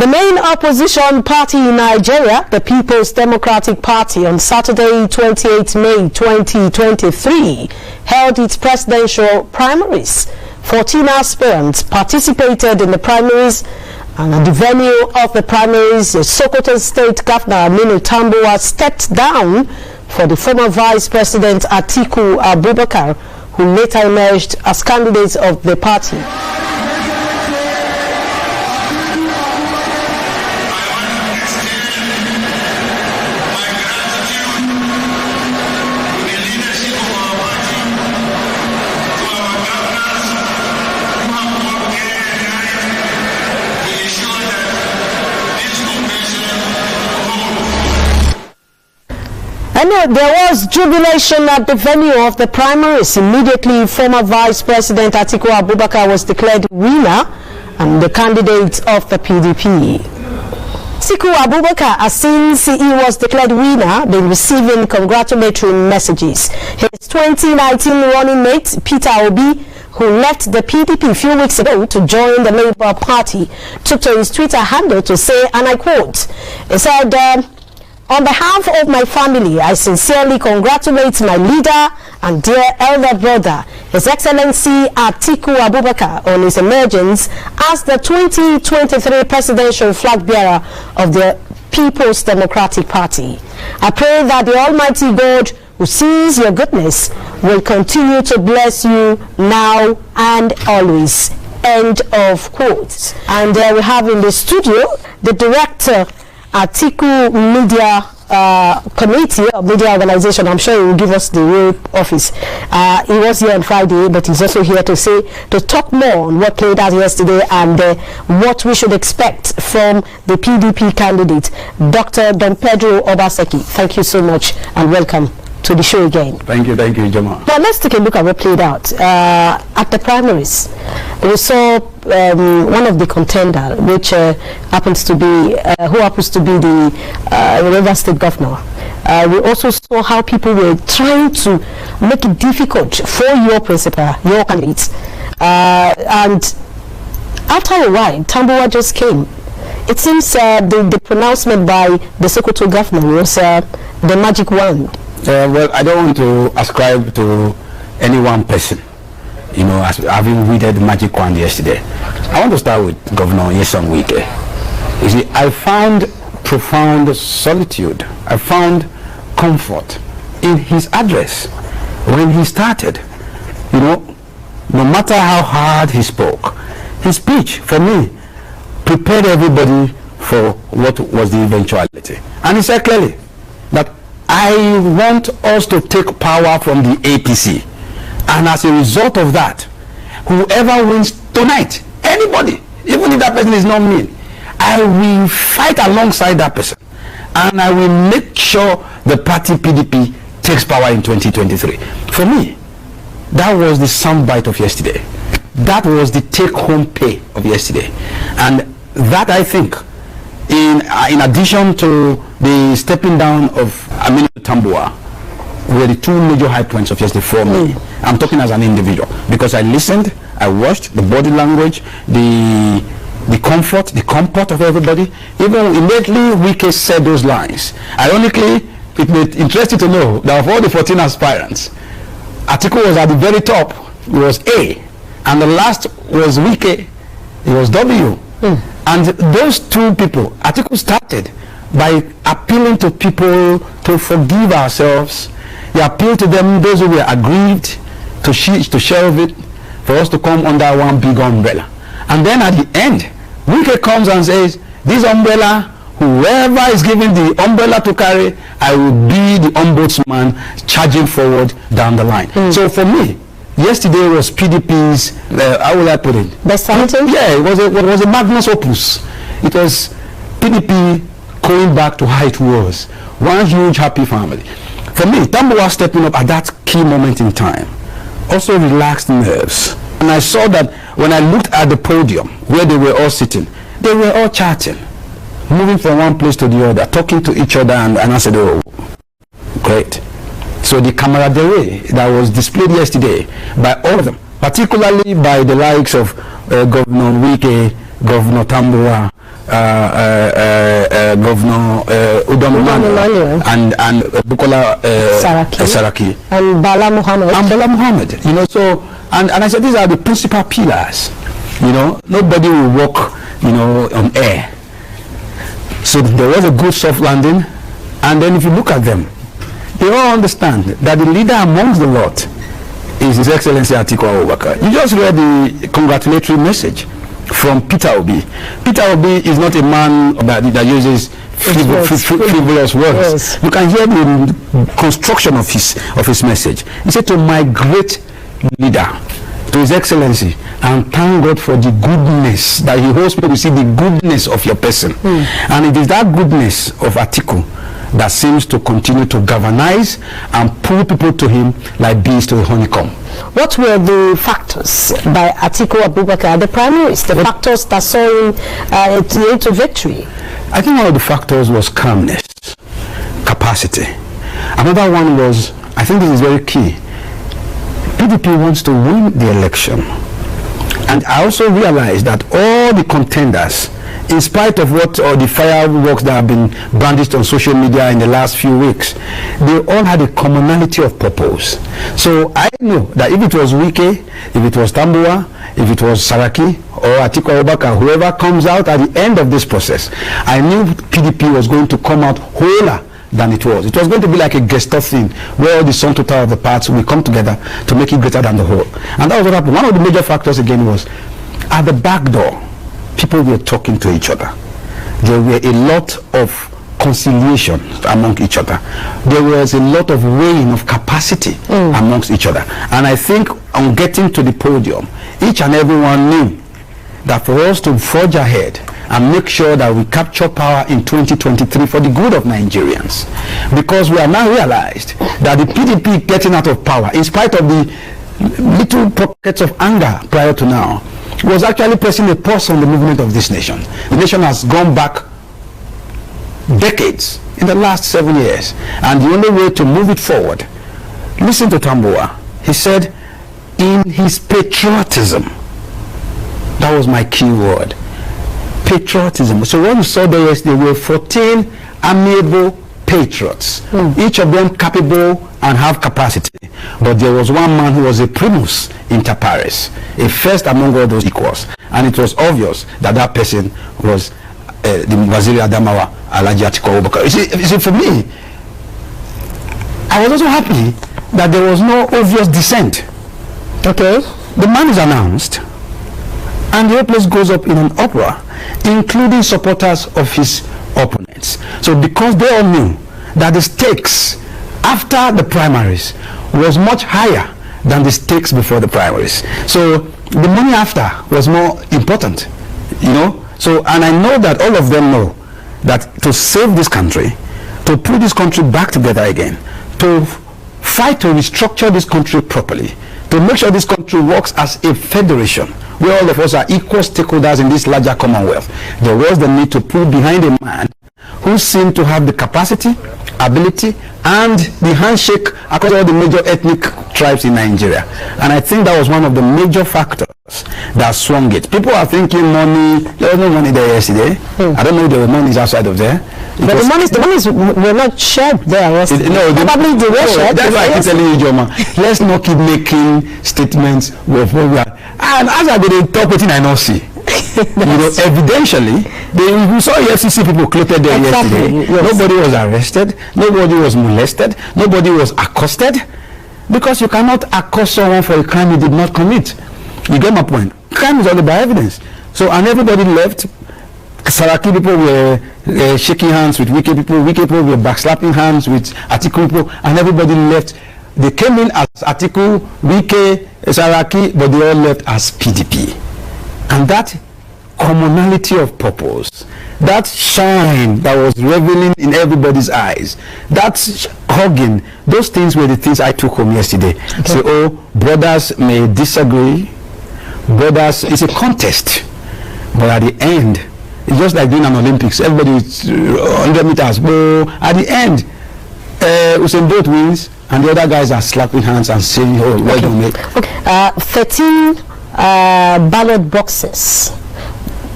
The main opposition party in Nigeria, the People's Democratic Party, on Saturday, 28 May 2023, held its presidential primaries. 14 aspirants participated in the primaries, and at the venue of the primaries, the Sokoto State Governor Aminu Tambuwal stepped down for the former Vice President ATIKU Abubakar, who later emerged as candidate of the party. And there was jubilation at the venue of the primaries. Immediately, former Vice President ATIKU Abubakar was declared winner and the candidate of the PDP. ATIKU Abubakar has since he was declared winner been receiving congratulatory messages. His 2019 running mate, Peter Obi, who left the PDP a few weeks ago to join the Labour Party, took to his Twitter handle to say, and I quote, he said, "On behalf of my family, I sincerely congratulate my leader and dear elder brother, His Excellency ATIKU Abubakar, on his emergence as the 2023 presidential flag bearer of the People's Democratic Party. I pray that the Almighty God, who sees your goodness, will continue to bless you now and always." End of quotes. And we have in the studio the director ATIKU Media Committee or Media Organization. I'm sure he will give us the real office. He was here on Friday, but he's also here to talk more on what played out yesterday and what we should expect from the PDP candidate, Dr. Don Pedro Obaseki. Thank you so much and welcome to the show again. Thank you, Jamal. Now let's take a look at what played out at the primaries. We saw one of the contender, which happens to be the River State Governor. We also saw how people were trying to make it difficult for your principal, your candidate, and after a while, Tambuwal just came. It seems the pronouncement by the Sokoto governor was the magic wand. Well, I don't want to ascribe to any one person, you know, as having wielded the magic wand yesterday. I want to start with Governor Nyesom Wike. You see, I found profound solitude. I found comfort in his address when he started. You know, no matter how hard he spoke, his speech, for me, prepared everybody for what was the eventuality. And he said clearly that I want us to take power from the APC, and as a result of that, whoever wins tonight, anybody, even if that person is not me, I will fight alongside that person, and I will make sure the party PDP takes power in 2023. For me, that was the soundbite of yesterday. That was the take-home pay of yesterday, and that, I think, in addition to the stepping down of Aminu Tambuwal, were the two major high points of yesterday for me. I'm talking as an individual, because I listened, I watched the body language, the comfort, the comport of everybody. Even immediately Wike said those lines. Ironically, it made interesting to know that of all the 14 aspirants, ATIKU was at the very top. It was A, and the last was Wike. It was W. And those two people, ATIKU started by appealing to people to forgive ourselves. He appealed to them, those who were aggrieved, to shelve it, for us to come under one big umbrella. And then at the end, Wike comes and says, this umbrella, whoever is given the umbrella to carry, I will be the ombudsman charging forward down the line. So for me, yesterday was PDP's, how will I put it? Best hunting? Yeah, it was a magnus opus. It was PDP going back to how it was. One huge happy family. For me, Tambuwal stepping up at that key moment in time also relaxed nerves. And I saw that when I looked at the podium where they were all sitting, they were all chatting, moving from one place to the other, talking to each other, and I said, oh, great. So the camaraderie that was displayed yesterday by all of them, particularly by the likes of Governor Wike, Governor Tambuwal, Governor Udom and Bukola Saraki and Bala Muhammad. You know, so and I said these are the principal pillars. You know, nobody will walk, you know, on air. So there was a good soft landing, and then if you look at them, they all understand that the leader amongst the lot is His Excellency ATIKU Abubakar. You just read the congratulatory message from Peter Obi. Peter Obi is not a man that uses frivolous words. Yes. You can hear the construction of his message. He said, to my great leader, to His Excellency, and thank God for the goodness that He holds people to see the goodness of your person. And it is that goodness of ATIKU that seems to continue to galvanize and pull people to him like bees to the honeycomb. What were the factors by ATIKU Abubakar, the primaries, the factors that saw him into victory? I think one of the factors was calmness, capacity. Another one was, I think this is very key, PDP wants to win the election. And I also realized that all the contenders, in spite of what the fireworks that have been brandished on social media in the last few weeks, they all had a commonality of purpose. So I know that if it was Wike, if it was Tambuwa, if it was Saraki or ATIKU Abubakar, whoever comes out at the end of this process, I knew PDP was going to come out wholer than it was. It was going to be like a Gestalt thing, where all the sum total of the parts will come together to make it greater than the whole. And that was what happened. One of the major factors again was, at the back door, people were talking to each other. There were a lot of conciliation among each other. There was a lot of weighing of capacity amongst each other. And I think on getting to the podium, each and everyone knew that for us to forge ahead and make sure that we capture power in 2023 for the good of Nigerians, because we have now realized that the PDP getting out of power, in spite of the little pockets of anger prior to now, was actually pressing a pause on the movement of this nation. The nation has gone back decades in the last 7 years, and the only way to move it forward, listen to Tambuwa. He said, in his patriotism, that was my key word, patriotism. So when you saw there yesterday, there were 14 amiable patriots, each of them capable and have capacity. But there was one man who was a primus inter pares, a first among all those equals. And it was obvious that that person was the Waziri Adamawa Alhaji ATIKU Abubakar. You see, for me, I was also happy that there was no obvious dissent. Okay. The man is announced, and the whole place goes up in an uproar, including supporters of his opponents. So because they all knew that the stakes after the primaries was much higher than the stakes before the primaries, so the money after was more important, you know. So, and I know that all of them know that to save this country, to put this country back together again, to fight to restructure this country properly, to make sure this country works as a federation where all of us are equal stakeholders in this larger commonwealth, there was the need to pull behind a man who seemed to have the capacity, ability, and the handshake across all the major ethnic tribes in Nigeria. And I think that was one of the major factors that swung it. People are thinking money, there was no money there yesterday. I don't know if there were monies outside of there. But the monies were not shared there yesterday. Probably they were shared. That's why I keep telling you, Joma, let's not keep making statements with what we are. And as I did talk with I not see. You know, evidentially, we saw FCC people clothed there yesterday. Yes. Nobody was arrested, nobody was molested, nobody was accosted, because you cannot accost someone for a crime he did not commit. You get my point? Crime is only by evidence. So, and everybody left. Saraki people were shaking hands with Wike people were backslapping hands with ATIKU people, and everybody left. They came in as ATIKU, Wike, Saraki, but they all left as PDP. And that commonality of purpose, that shine that was revealing in everybody's eyes, that hugging, those things were the things I took home yesterday. Okay. So, oh, brothers may disagree, brothers, it's a contest, but at the end, it's just like doing an Olympics. Everybody is 100 meters, but at the end, Usain Bolt wins, and the other guys are slapping hands and saying, oh, well done, mate. Okay. 13 ballot boxes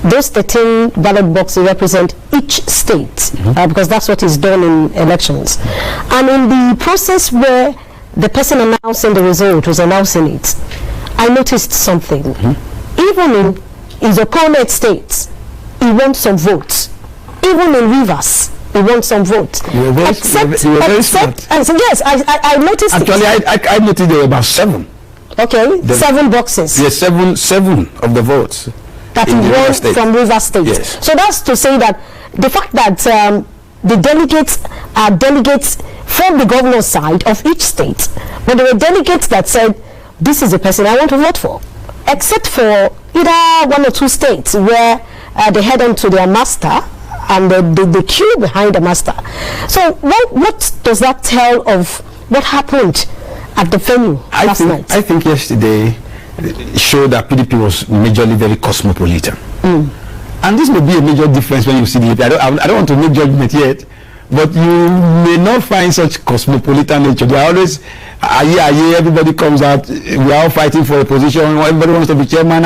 those 13 ballot boxes represent each state, because that's what is done in elections. And in the process where the person announcing the result was announcing it, I noticed something. Even in his opponent states, he won some votes. Even in Rivers, he won some votes. Yes, I noticed. Actually, I noticed there were about 7. Okay, 7 boxes. Yes, seven of the votes that he won from Rivers State. Yes. So that's to say that the fact that the delegates are delegates from the governor's side of each state, but there were delegates that said, this is the person I want to vote for, except for either 1 or 2 states where they head on to their master and the queue behind the master. So what does that tell of what happened at the venue last night? I think yesterday showed that PDP was majorly very cosmopolitan. And this may be a major difference when you see the I don't want to make judgment yet, but you may not find such cosmopolitan nature. They are always, everybody comes out, we are all fighting for a position, everybody wants to be chairman,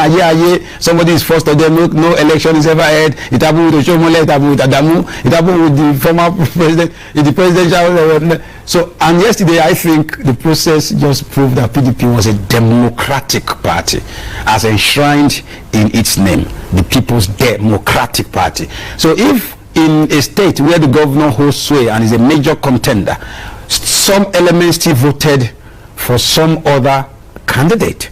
somebody is forced to them, no election is ever held. It happened with Oshomole, it happened with Adamu, it happened with the former president, the presidential. So, and yesterday I think the process just proved that PDP was a democratic party, as enshrined in its name, the People's Democratic Party. So if in a state where the governor holds sway and is a major contender, some elements still voted for some other candidate,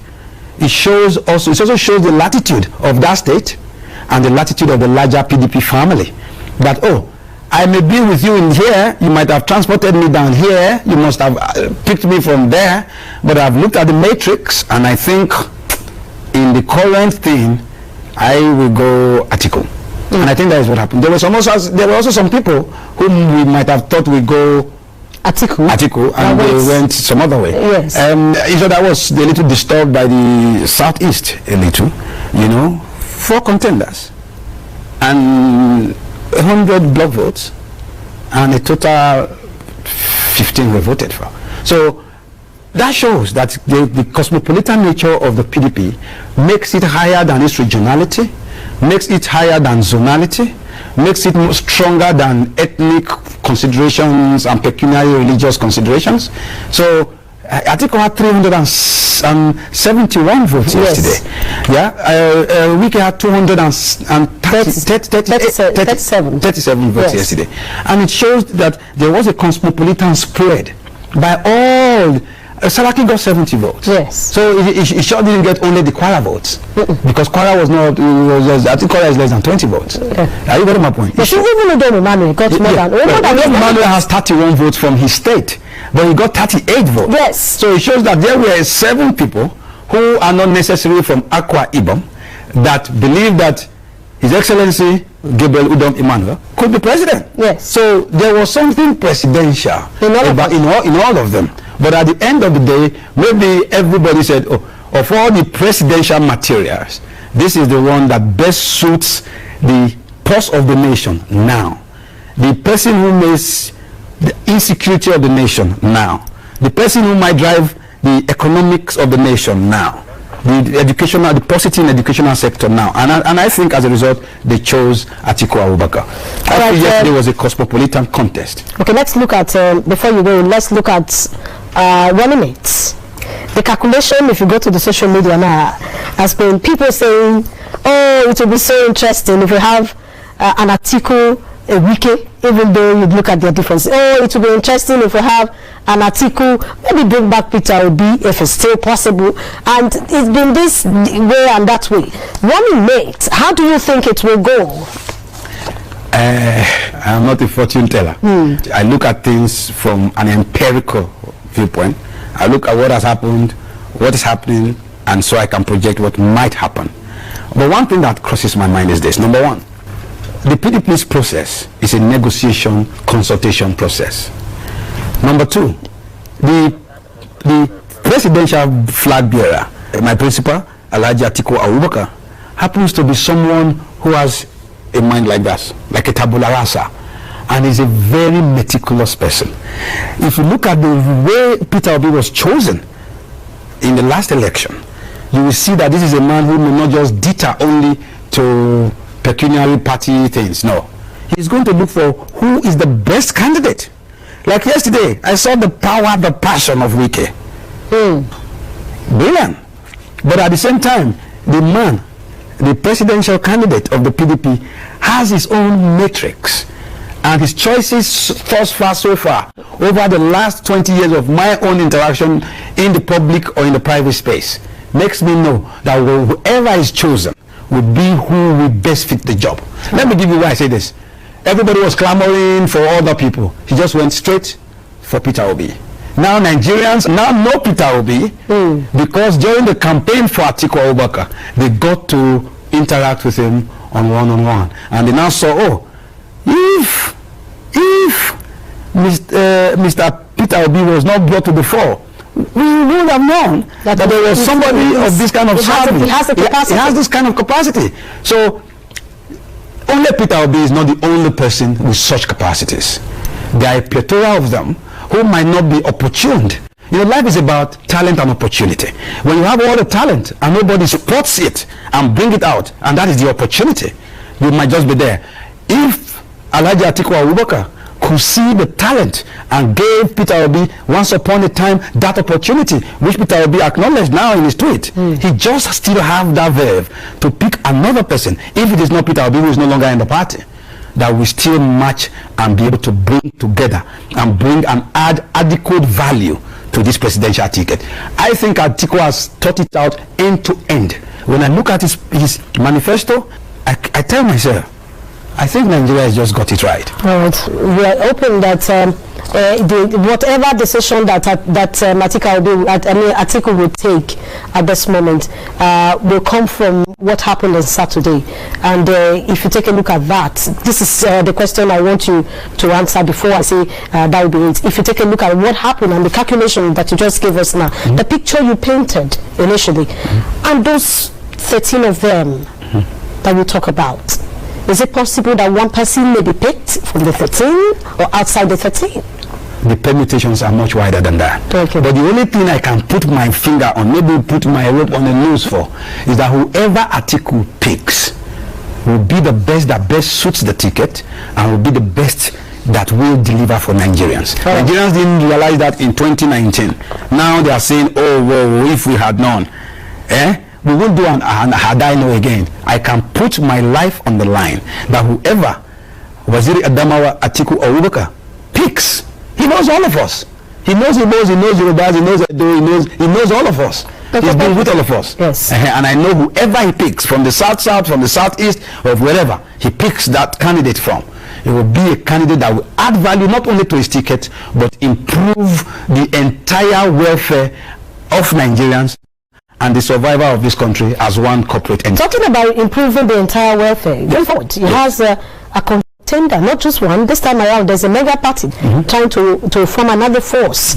it also shows the latitude of that state and the latitude of the larger PDP family. That, oh, I may be with you in here, you might have transported me down here, you must have picked me from there, but I've looked at the matrix and I think in the current thing, I will go ATIKU. And I think that is what happened. There were also some people whom we might have thought would go ATIKU, and they went some other way. Yes. So that was a little disturbed by the southeast, a little, 4 contenders and 100 block votes, and a total 15 were voted for. So that shows that the cosmopolitan nature of the PDP makes it higher than its regionality, makes it higher than zonality, makes it more stronger than ethnic considerations and pecuniary religious considerations. So ATIKU had 371 votes yesterday. Yeah, Wiki had 237 votes yesterday. And it shows that there was a cosmopolitan spread by all. Saraki got 70 votes. Yes. So he sure didn't get only the Kwara votes, because Kwara was not. I think Kwara is less than 20 votes. Are you getting my point? But even Emmanuel got more than. Emmanuel has 31 votes from his state, but he got 38 votes. Yes. So it shows that there were 7 people who are not necessarily from Akwa Ibom that believe that His Excellency Gabriel Udom Emmanuel could be president. Yes. So there was something presidential in all of them. But at the end of the day, maybe everybody said, oh, of all the presidential materials, this is the one that best suits the pulse of the nation now. The person who makes the insecurity of the nation now. The person who might drive the economics of the nation now. The educational, the positive educational sector now. And I think as a result, they chose ATIKU Abubakar. I think yesterday was a cosmopolitan contest. Okay, let's look at, before you go, let's look at running mates. The calculation, if you go to the social media now, has been people saying, oh, it will be so interesting if you have an ATIKU, a Wiki, even though you look at their differences. Oh, it will be interesting if we have an ATIKU, maybe bring back Peter Obi if it's still possible. And it's been this way and that way. Running mates, how do you think it will go? I'm not a fortune teller. I look at things from an empirical viewpoint. I look at what has happened, what is happening, and so I can project what might happen. But one thing that crosses my mind is this. Number one, the PDP's process is a negotiation, consultation process. Number two, the presidential flag bearer, my principal, Alhaji ATIKU Abubakar, happens to be someone who has a mind like that, like a tabula rasa, and is a very meticulous person. If you look at the way Peter Obi was chosen in the last election, you will see that this is a man who may not just deter only to pecuniary party things. No. He's going to look for who is the best candidate. Like yesterday, I saw the power, the passion of Wike. Brilliant. But at the same time, the man, the presidential candidate of the PDP, has his own matrix. And his choices thus far, so far, over the last 20 years of my own interaction in the public or in the private space, makes me know that whoever is chosen would be who will best fit the job. Let me give you why I say this. Everybody was clamoring for other people. He just went straight for Peter Obi. Now Nigerians now know Peter Obi because during the campaign for ATIKU Abubakar, they got to interact with him on one-on-one. And they now saw, oh, if Mr. Peter Obi was not brought to the fore, we would have known that there was somebody of this kind of service. He has the capacity. He has this kind of capacity. So only Peter Obi is not the only person with such capacities. There are a plethora of them who might not be opportuned. You know, life is about talent and opportunity. When you have all the talent and nobody supports it and bring it out, and that is the opportunity, you might just be there. If Alhaji ATIKU Abubakar could see the talent and gave Peter Obi once upon a time that opportunity, which Peter Obi acknowledged now in his tweet, he just still have that verve to pick another person, if it is not Peter Obi who is no longer in the party, that will still match and be able to bring together and bring and add adequate value to this presidential ticket. I think ATIKU has thought it out end to end. When I look at his manifesto, I tell myself, I think Nigeria has just got it right. All right. We are hoping that whatever decision that ATIKU will take at this moment will come from what happened on Saturday. And if you take a look at that, this is the question I want you to answer before I say that will be it. If you take a look at what happened and the calculation that you just gave us now, the picture you painted initially, and those 13 of them that we talk about, is it possible that one person may be picked from the 13 or outside the 13? The permutations are much wider than that. Okay. But the only thing I can put my finger on, maybe put my rope on the nose for, is that whoever ATIKU picks will be the best that best suits the ticket and will be the best that will deliver for Nigerians. Nigerians didn't realize that in 2019. Now they are saying, oh, whoa, if we had known. We won't do an had I know again. I can put my life on the line that whoever Waziri Adamawa ATIKU Abubakar picks, he knows all of us. He knows Yorubas, he knows he knows all of us. He's been with all of us. Yes. And I know whoever he picks, from the south, from the southeast, or wherever he picks that candidate from, it will be a candidate that will add value not only to his ticket, but improve the entire welfare of Nigerians and the survival of this country as one corporate entity. Talking about improving the entire welfare, going forward, he has a contender, not just one. This time around, there's a mega party trying to form another force.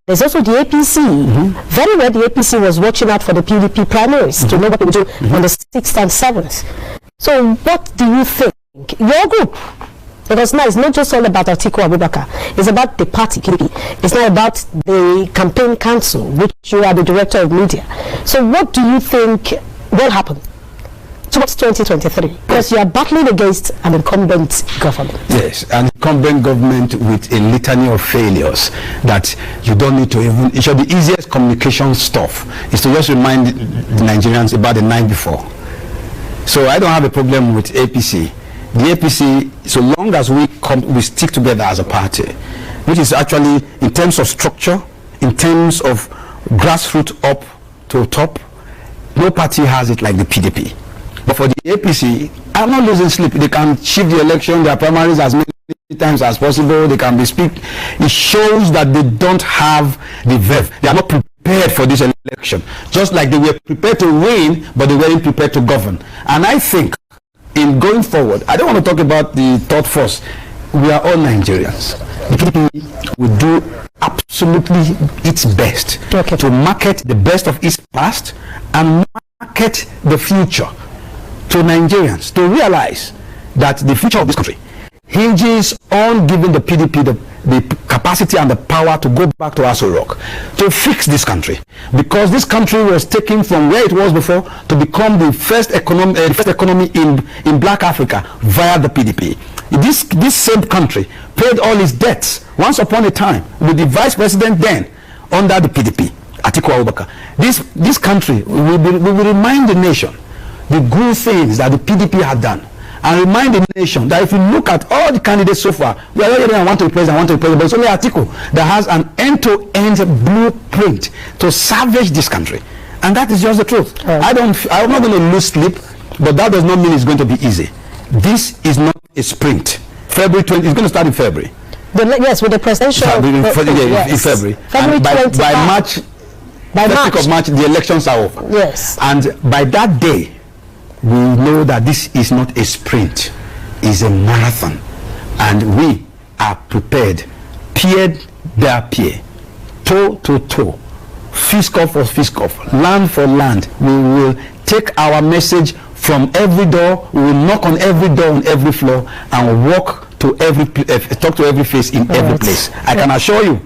There's also the APC. Very well, the APC was watching out for the PDP primaries to know what we do on the 6th and 7th. So what do you think? Your group, because now it's not just all about ATIKU Abubakar. It's about the party. It's not about the campaign council, which you are the director of media. So what do you think will happen towards 2023? Because you are battling against an incumbent government. Yes, an incumbent government with a litany of failures that you don't need to even... It should be the easiest communication stuff is to just remind the Nigerians about the night before. So I don't have a problem with APC. The APC, so long as we stick together as a party, which is actually in terms of structure, in terms of grassroots up to top, no party has it like the PDP. But for the APC, I'm not losing sleep. They can shift the election, their primaries as many times as possible. They can be speak. It shows that they don't have the verve. They are not prepared for this election. Just like they were prepared to win, but they weren't prepared to govern. And I think in going forward, I don't want to talk about the third force. We are all Nigerians. The PDP will do absolutely its best to market the best of its past and market the future to Nigerians, to realize that the future of this country hinges on giving the PDP the capacity and the power to go back to Aso Rock to fix this country, because this country was taken from where it was before to become the first economy in Black Africa via the PDP. This same country paid all its debts once upon a time with the vice president then under the PDP, ATIKU Abubakar. This country will remind the nation the good things that the PDP had done, and remind the nation that if you look at all the candidates so far, we are already want to be president, but it's only ATIKU that has an end-to-end blueprint to salvage this country, and that is just the truth. I'm not going to lose sleep, but that does not mean it's going to be easy. This is not a sprint. February 20 is going to start in February. Yes, with the presidential. In February. February 20. By March, first week of March, the elections are over. Yes. And by that day, we know that this is not a sprint, it's a marathon, and we are prepared, peer by peer, toe to toe, fist off for fist off, land for land. We will take our message from every door. We will knock on every door on every floor and walk to talk to every face in every place. I can assure you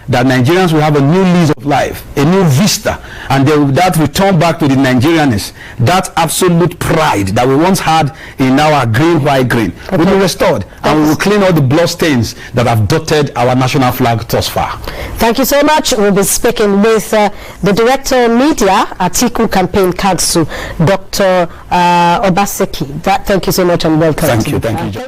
that Nigerians will have a new lease of life, a new vista, and that will return back to the Nigerianness, that absolute pride that we once had in our green, white, green, will be restored, and we will clean all the blood stains that have dotted our national flag thus far. Thank you so much. We'll be speaking with the Director of Media, ATIKU Campaign Council, Dr. Obaseki. Thank you so much and welcome. Thank you.